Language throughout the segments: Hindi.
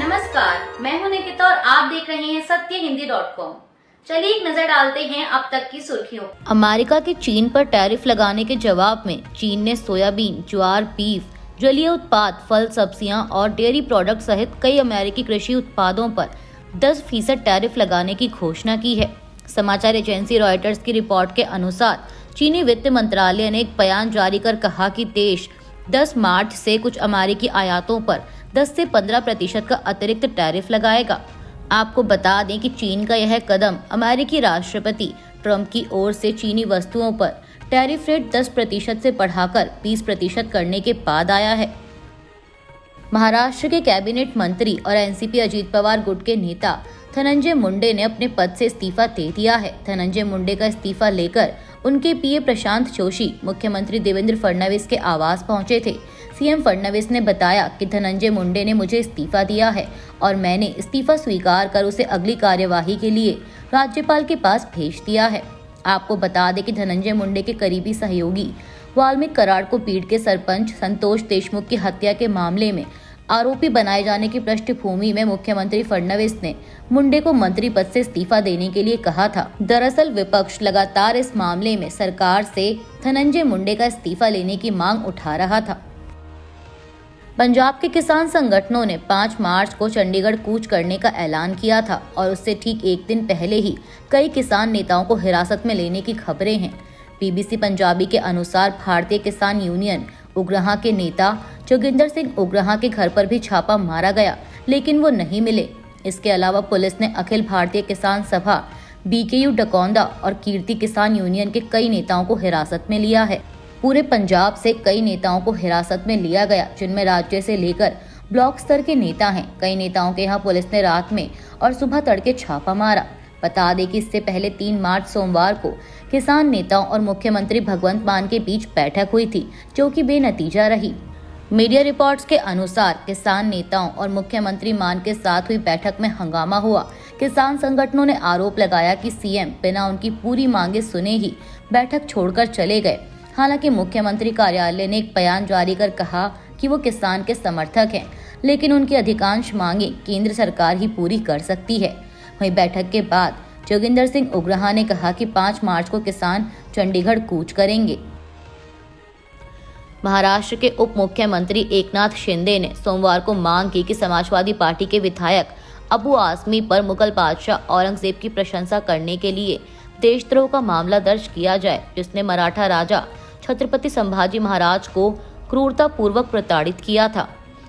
नमस्कार, मैं हूं निकिता और आप देख रहे हैं सत्यहिंदी.com। चलिए एक नजर डालते हैं अब तक की सुर्खियों। अमेरिका के चीन पर टैरिफ लगाने के जवाब में चीन ने सोयाबीन, ज्वार, बीफ, जलीय उत्पाद, फल, सब्जियां और डेयरी प्रोडक्ट सहित कई अमेरिकी कृषि उत्पादों पर 10% टैरिफ लगाने की घोषणा की है। समाचार एजेंसी रॉयटर्स की रिपोर्ट के अनुसार चीनी वित्त मंत्रालय ने एक बयान जारी कर कहा कि देश 10 मार्च से कुछ अमेरिकी आयातों पर 10 से 15% का अतिरिक्त टैरिफ लगाएगा। आपको बता दें कि चीन का यह कदम अमेरिकी राष्ट्रपति ट्रंप की ओर से चीनी वस्तुओं पर टैरिफ रेट 10% से बढ़ाकर 20% करने के बाद आया है। महाराष्ट्र के कैबिनेट मंत्री और एनसीपी अजीत पवार गुट के नेता धनंजय मुंडे ने अपने पद से इस्तीफा दे दिया है। धनंजय मुंडे का इस्तीफा लेकर उनके पीए प्रशांत जोशी मुख्यमंत्री देवेंद्र फडणवीस के आवास पहुंचे थे। सीएम फडणवीस ने बताया कि धनंजय मुंडे ने मुझे इस्तीफा दिया है और मैंने इस्तीफा स्वीकार कर उसे अगली कार्यवाही के लिए राज्यपाल के पास भेज दिया है। आपको बता दें कि धनंजय मुंडे के करीबी सहयोगी वाल्मीकि कराड़ को पीड़ के सरपंच संतोष देशमुख की हत्या के मामले में आरोपी बनाए जाने की पृष्ठभूमि में मुख्यमंत्री फडणवीस ने मुंडे को मंत्री पद से इस्तीफा देने के लिए कहा था। दरअसल विपक्ष लगातार इस मामले में सरकार से धनंजय मुंडे का इस्तीफा लेने की मांग उठा रहा था। पंजाब के किसान संगठनों ने 5 मार्च को चंडीगढ़ कूच करने का ऐलान किया था और उससे ठीक एक दिन पहले ही कई किसान नेताओं को हिरासत में लेने की खबरें हैं। बीबीसी पंजाबी के अनुसार भारतीय किसान यूनियन उग्रहा के नेता जोगिंदर सिंह उग्रहा के घर पर भी छापा मारा गया, लेकिन वो नहीं मिले। इसके अलावा पुलिस ने अखिल भारतीय किसान सभा बीकेयू डकौंदा और कीर्ति किसान यूनियन के कई नेताओं को हिरासत में लिया है। पूरे पंजाब से कई नेताओं को हिरासत में लिया गया, जिनमें राज्य से लेकर ब्लॉक स्तर के नेता हैं। कई नेताओं के यहाँ पुलिस ने रात में और सुबह तड़के छापा मारा। बता दें कि इससे पहले 3 मार्च सोमवार को किसान नेताओं और मुख्यमंत्री भगवंत मान के बीच बैठक हुई थी, जो कि बेनतीजा रही। मीडिया रिपोर्ट्स के अनुसार किसान नेताओं और मुख्यमंत्री मान के साथ हुई बैठक में हंगामा हुआ। किसान संगठनों ने आरोप लगाया कि सीएम बिना उनकी पूरी मांगे सुने ही बैठक छोड़कर चले गए। हालांकि मुख्यमंत्री कार्यालय ने एक बयान जारी कर कहा कि वो किसान के समर्थक हैं, लेकिन उनकी अधिकांश मांगे केंद्र सरकार ही पूरी कर सकती है। वहीं बैठक के बाद जोगिंदर सिंह उग्रहा ने कहा कि 5 मार्च को किसान चंडीगढ़ कूच करेंगे। महाराष्ट्र के उप मुख्यमंत्री एकनाथ शिंदे ने सोमवार को मांग की कि समाजवादी पार्टी के विधायक अबू आजमी पर मुगल बादशाह औरंगजेब की प्रशंसा करने के लिए देशद्रोह का मामला दर्ज किया जाए, जिसने मराठा राजा छत्रपति संभाजी महाराज को क्रूरतापूर्वक प्रताड़ित किया था।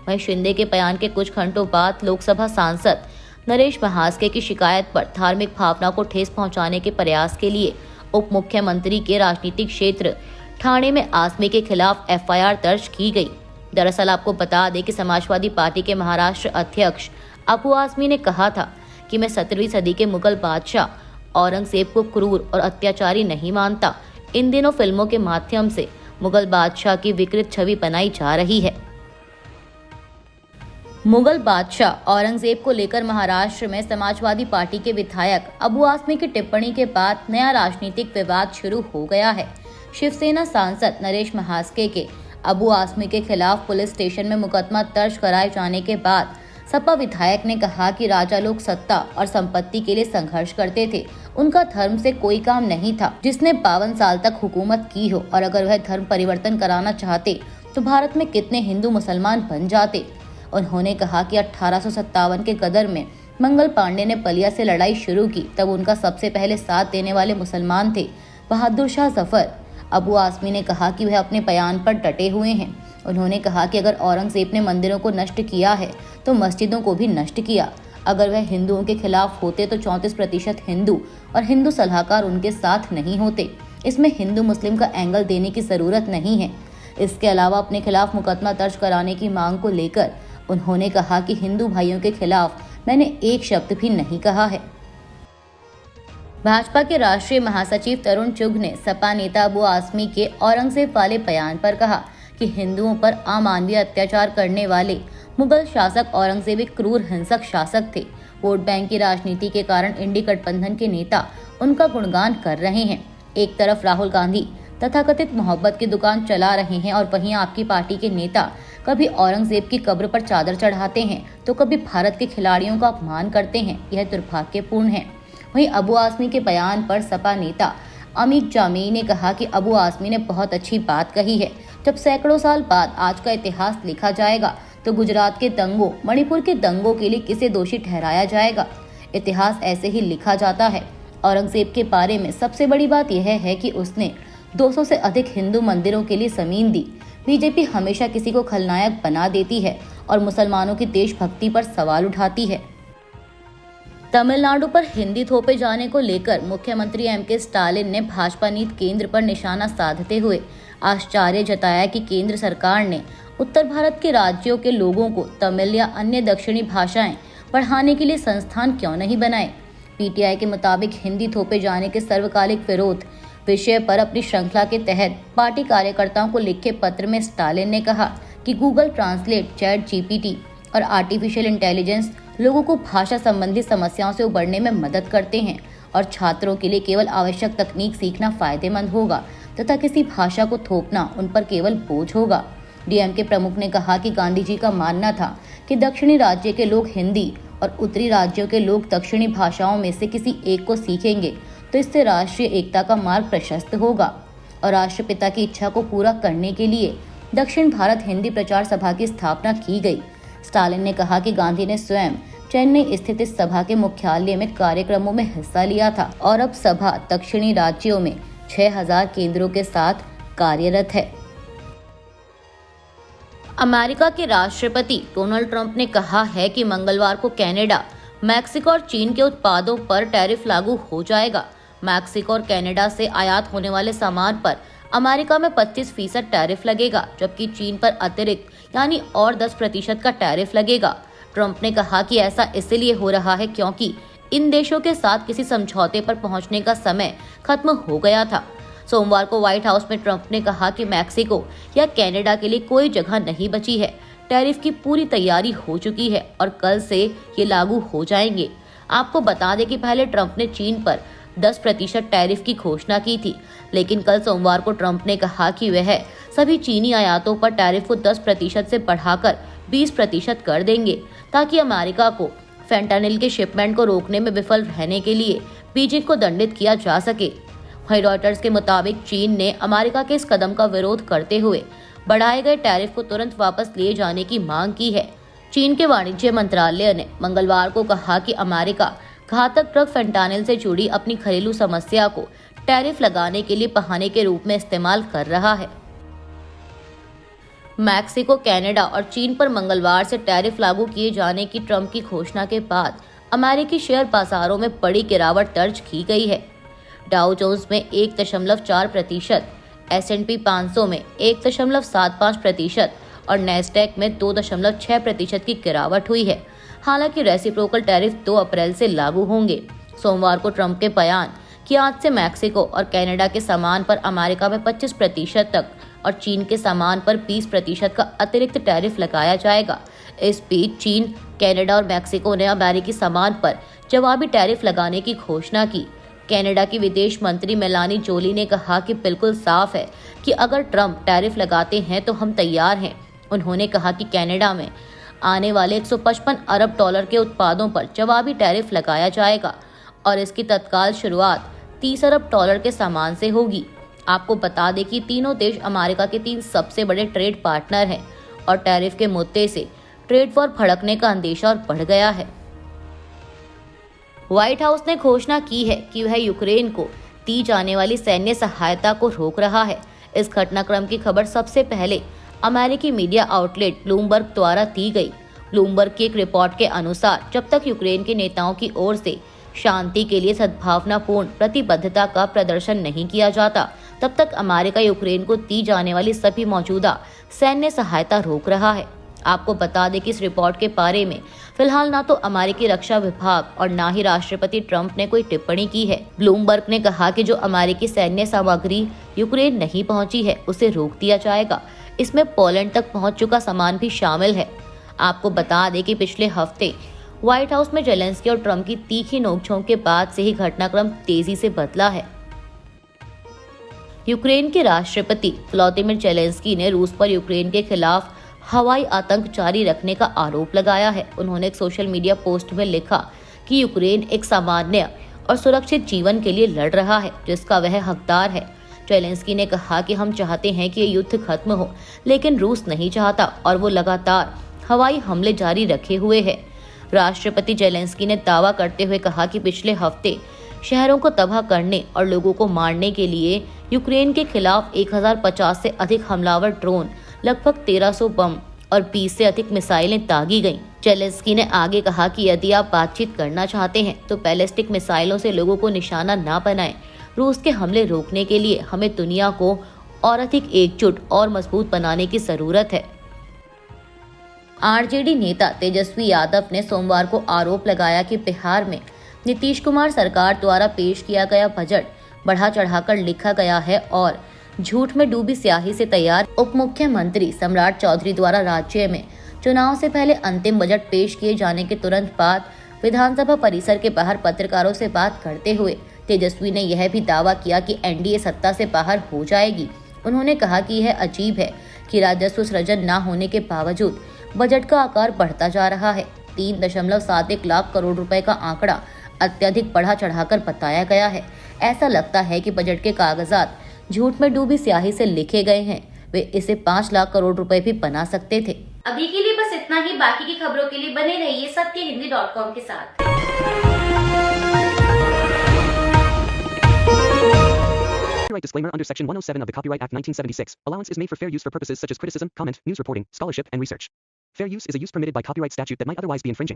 वहीं शिंदे के बयान के कुछ घंटों बाद लोकसभा सांसद नरेश महास्के की शिकायत पर धार्मिक भावना को ठेस पहुंचाने के प्रयास के लिए उप मुख्यमंत्री के राजनीतिक क्षेत्र ठाणे में आजमी के खिलाफ एफआईआर दर्ज की गई। दरअसल आपको बता दें कि समाजवादी पार्टी के महाराष्ट्र अध्यक्ष अबू आजमी ने कहा था कि मैं 17वीं सदी के मुगल बादशाह औरंगजेब को क्रूर और अत्याचारी नहीं मानता। इन दिनों फिल्मों के माध्यम से मुगल बादशाह की विकृत छवि बनाई जा रही है। मुगल बादशाह औरंगजेब को लेकर महाराष्ट्र में समाजवादी पार्टी के विधायक अबू आजमी की टिप्पणी के बाद नया राजनीतिक विवाद शुरू हो गया है। शिवसेना सांसद नरेश महास्के के अबू आजमी के खिलाफ पुलिस स्टेशन में मुकदमा दर्ज कराए जाने के बाद सपा विधायक ने कहा कि राजा लोग सत्ता और संपत्ति के लिए संघर्ष करते थे, उनका धर्म से कोई काम नहीं था जिसने 52 साल तक हुकूमत की हो, और अगर वह धर्म परिवर्तन कराना चाहते तो भारत में कितने हिंदू मुसलमान बन जाते। उन्होंने कहा कि 1857 के गदर में मंगल पांडे ने बलिया से लड़ाई शुरू की, तब उनका सबसे पहले साथ देने वाले मुसलमान थे बहादुर शाह जफर। अबू आजमी ने कहा कि वह अपने बयान पर डटे हुए हैं। उन्होंने कहा कि अगर औरंगजेब ने मंदिरों को नष्ट किया है तो मस्जिदों को भी नष्ट किया। अगर वह हिंदुओं के खिलाफ होते तो 34% हिंदू और हिंदू सलाहकार उनके साथ नहीं होते। इसमें हिंदू मुस्लिम का एंगल देने की जरूरत नहीं है। इसके अलावा अपने खिलाफ मुकदमा दर्ज कराने की मांग को लेकर उन्होंने कहा कि हिंदू भाइयों के खिलाफ मैंने एक शब्द भी नहीं कहा है। भाजपा के राष्ट्रीय महासचिव तरुण चुग ने सपा नेता अबू आजमी के औरंगजेब वाले बयान पर कहा कि हिंदुओं पर अमानवीय अत्याचार करने वाले मुगल शासक औरंगजेब एक क्रूर हिंसक शासक थे। वोट बैंक की राजनीति के कारण इंडी गठबंधन के नेता उनका गुणगान कर रहे हैं। एक तरफ राहुल गांधी तथाकथित मोहब्बत की दुकान चला रहे हैं और वहीं आपकी पार्टी के नेता कभी औरंगजेब की कब्र पर चादर चढ़ाते हैं तो कभी भारत के खिलाड़ियों का अपमान करते हैं। यह दुर्भाग्यपूर्ण है। वहीं अबू आसमी के बयान पर सपा नेता अमीर जामी ने कहा कि अबू आसमी ने बहुत अच्छी बात कही है। जब सैकड़ों साल बाद आज का इतिहास लिखा जाएगा तो गुजरात के दंगों, मणिपुर के दंगों के लिए किसे दोषी ठहराया जाएगा। इतिहास ऐसे ही लिखा जाता है। औरंगजेब के बारे में सबसे बड़ी बात यह है कि उसने 200 से अधिक हिंदू मंदिरों के लिए जमीन दी। बीजेपी हमेशा किसी को खलनायक बना देती है और मुसलमानों की देशभक्ति पर सवाल उठाती है। तमिलनाडु पर हिंदी थोपे जाने को लेकर मुख्यमंत्री एम.के. स्टालिन ने भाजपा नीति केंद्र पर निशाना साधते हुए आश्चर्य जताया कि केंद्र सरकार ने उत्तर भारत के राज्यों के लोगों को तमिल या अन्य दक्षिणी भाषाएं पढ़ाने के लिए संस्थान क्यों नहीं बनाए। पीटीआई के मुताबिक हिंदी थोपे जाने के सर्वकालिक विरोध विषय पर अपनी श्रृंखला के तहत पार्टी कार्यकर्ताओं को लिखे पत्र में स्टालिन ने कहा कि गूगल ट्रांसलेट, चैट जीपीटी और आर्टिफिशियल इंटेलिजेंस लोगों को भाषा संबंधी समस्याओं से उबरने में मदद करते हैं और छात्रों के लिए केवल आवश्यक तकनीक सीखना फायदेमंद होगा तथा किसी भाषा को थोपना उन पर केवल बोझ होगा। डीएमके प्रमुख ने कहा कि गांधी जी का मानना था कि दक्षिणी राज्य के लोग हिंदी और उत्तरी राज्यों के लोग दक्षिणी भाषाओं में से किसी एक को सीखेंगे तो इससे राष्ट्रीय एकता का मार्ग प्रशस्त होगा और राष्ट्रपिता की इच्छा को पूरा करने के लिए दक्षिण भारत हिंदी प्रचार सभा की स्थापना की गई। स्टालिन ने कहा कि गांधी ने स्वयं चेन्नई स्थित इस सभा के मुख्यालय में कार्यक्रमों में हिस्सा लिया था और अब सभा दक्षिणी राज्यों में 6000 केंद्रों के साथ कार्यरत है। अमेरिका के राष्ट्रपति डोनाल्ड ट्रंप ने कहा है कि मंगलवार को कनाडा, मैक्सिको और चीन के उत्पादों पर टैरिफ लागू हो जाएगा। मैक्सिको और कनाडा से आयात होने वाले सामान पर अमेरिका में 25% टैरिफ लगेगा, जबकि चीन पर अतिरिक्त यानी और 10% का टैरिफ लगेगा। ट्रंप ने कहा कि ऐसा इसलिए हो रहा है क्योंकि इन देशों के साथ किसी समझौते पर पहुंचने का समय खत्म हो गया था। सोमवार को व्हाइट हाउस में ट्रंप ने कहा कि मैक्सिको या कनाडा के लिए कोई जगह नहीं बची है। टैरिफ की पूरी तैयारी हो चुकी है और कल से ये लागू हो जाएंगे। आपको बता दें कि पहले ट्रंप ने चीन पर 10% टैरिफ की घोषणा की थी, लेकिन कल सोमवार को ट्रंप ने कहा कि वह सभी चीनी आयातों पर टैरिफ को 10% से बढ़ाकर 20% कर देंगे ताकि अमेरिका को फेंटानिल के शिपमेंट को रोकने में विफल रहने के लिए बीजिंग को दंडित किया जा सके। वहीं रॉयटर्स के मुताबिक चीन ने अमेरिका के इस कदम का विरोध करते हुए बढ़ाए गए टैरिफ को तुरंत वापस लिए जाने की मांग की है। चीन के वाणिज्य मंत्रालय ने मंगलवार को कहा कि अमेरिका घातक ड्रग फेंटानिल से जुड़ी अपनी घरेलू समस्या को टैरिफ लगाने के लिए बहाने के रूप में इस्तेमाल कर रहा है। मैक्सिको, कनाडा और चीन पर मंगलवार से टैरिफ लागू किए जाने की ट्रंप की घोषणा के बाद अमेरिकी शेयर बाजारों में बड़ी गिरावट दर्ज की गई है। डाउ जोन्स में 1.4%, S&P 500 में 1.75% और नैस्डैक में 2.6% की गिरावट हुई है। हालांकि रेसिप्रोकल टैरिफ 2 अप्रैल से लागू होंगे। सोमवार को ट्रंप के बयान कि आज से मैक्सिको और कनाडा के सामान पर अमेरिका में 25% तक और चीन के सामान पर 20% का अतिरिक्त टैरिफ लगाया जाएगा। इस बीच चीन, कनाडा और मैक्सिको ने अमेरिकी सामान पर जवाबी टैरिफ लगाने की घोषणा की। कनाडा की विदेश मंत्री मेलानी जोली ने कहा कि बिल्कुल साफ है कि अगर ट्रंप टैरिफ लगाते हैं तो हम तैयार हैं। उन्होंने कहा कि कनाडा में आने वाले 155 अरब डॉलर के उत्पादों पर जवाबी टैरिफ लगाया जाएगा और इसकी तत्काल शुरुआत 30 अरब डॉलर के सामान से होगी। आपको बता दें कि तीनों देश अमेरिका के 3 सबसे बड़े ट्रेड पार्टनर हैं और टैरिफ के मुद्दे से ट्रेड वॉर भड़कने का अंदेशा और बढ़ गया है। व्हाइट हाउस ने घोषणा की है कि वह यूक्रेन को दी जाने वाली सैन्य सहायता को रोक रहा है। इस घटनाक्रम की खबर सबसे पहले अमेरिकी मीडिया आउटलेट ब्लूमबर्ग द्वारा दी गई। ब्लूमबर्ग की एक रिपोर्ट के अनुसार जब तक यूक्रेन के नेताओं की ओर से शांति के लिए सद्भावनापूर्ण प्रतिबद्धता का प्रदर्शन नहीं किया जाता, तब तक अमेरिका यूक्रेन को दी जाने वाली सभी मौजूदा सैन्य सहायता रोक रहा है। आपको बता दें कि इस रिपोर्ट के बारे में फिलहाल ना तो अमेरिकी रक्षा विभाग और ना ही राष्ट्रपति ट्रंप ने कोई टिप्पणी की है। ब्लूमबर्ग ने कहा कि जो अमेरिकी सैन्य सामग्री यूक्रेन नहीं पहुंची है उसे रोक दिया जाएगा। इसमें पोलैंड तक पहुंच चुका सामान भी शामिल है। आपको बता दें कि पिछले हफ्ते व्हाइट हाउस में जेलेंस्की और ट्रंप की तीखी नोकझोंक के बाद से ही घटनाक्रम तेजी से बदला है। यूक्रेन के राष्ट्रपति व्लादिमीर जेलेंस्की ने रूस पर यूक्रेन के खिलाफ हवाई आतंक जारी रखने का आरोप लगाया है। उन्होंने एक सोशल मीडिया पोस्ट में लिखा कि यूक्रेन एक सामान्य और सुरक्षित जीवन के लिए लड़ रहा है जिसका वह हकदार है। जेलेंस्की ने कहा कि हम चाहते हैं कि ये युद्ध खत्म हो, लेकिन रूस नहीं चाहता और वो लगातार हवाई हमले जारी रखे हुए है। राष्ट्रपति जेलेंस्की ने दावा करते हुए कहा कि पिछले हफ्ते शहरों को तबाह करने और लोगों को मारने के लिए यूक्रेन के खिलाफ 1050 से अधिक हमलावर ड्रोन, लगभग 1300 बम और 20 से अधिक मिसाइलें दागी गईं। जेलेंस्की ने आगे कहा कि यदि आप बातचीत करना चाहते हैं तो बैलिस्टिक मिसाइलों से लोगों को निशाना न बनाएं। रूस के हमले रोकने के लिए हमें दुनिया को और अधिक एकजुट और मजबूत बनाने की जरूरत है। आरजेडी नेता तेजस्वी यादव ने सोमवार को आरोप लगाया कि बिहार में नीतीश कुमार सरकार द्वारा पेश किया गया बजट बढ़ा चढ़ाकर लिखा गया है और झूठ में डूबी स्याही से तैयार। उप मुख्यमंत्री सम्राट चौधरी द्वारा राज्य में चुनाव से पहले अंतिम बजट पेश किए जाने के तुरंत बाद विधानसभा परिसर के बाहर पत्रकारों से बात करते हुए तेजस्वी ने यह भी दावा किया कि एनडीए सत्ता से बाहर हो जाएगी। उन्होंने कहा कि यह अजीब है कि राजस्व सृजन न होने के बावजूद बजट का आकार बढ़ता जा रहा है। 3.71 लाख करोड़ रुपए का आंकड़ा अत्यधिक बढ़ा चढ़ाकर बताया गया है। ऐसा लगता है कि बजट के कागजात झूठ में डूबी स्याही से लिखे गए हैं। वे इसे 5 लाख करोड़ रुपए भी बना सकते थे। अभी के लिए बस इतना ही। बाकी की खबरों के लिए बने रहिए सत्यहिंदी.com के साथ। Copyright disclaimer under Section 107 of the Copyright Act 1976. Allowance is made for fair use for purposes such as criticism, comment, news reporting, scholarship, and research. Fair use is a use permitted by copyright statute that might otherwise be infringing.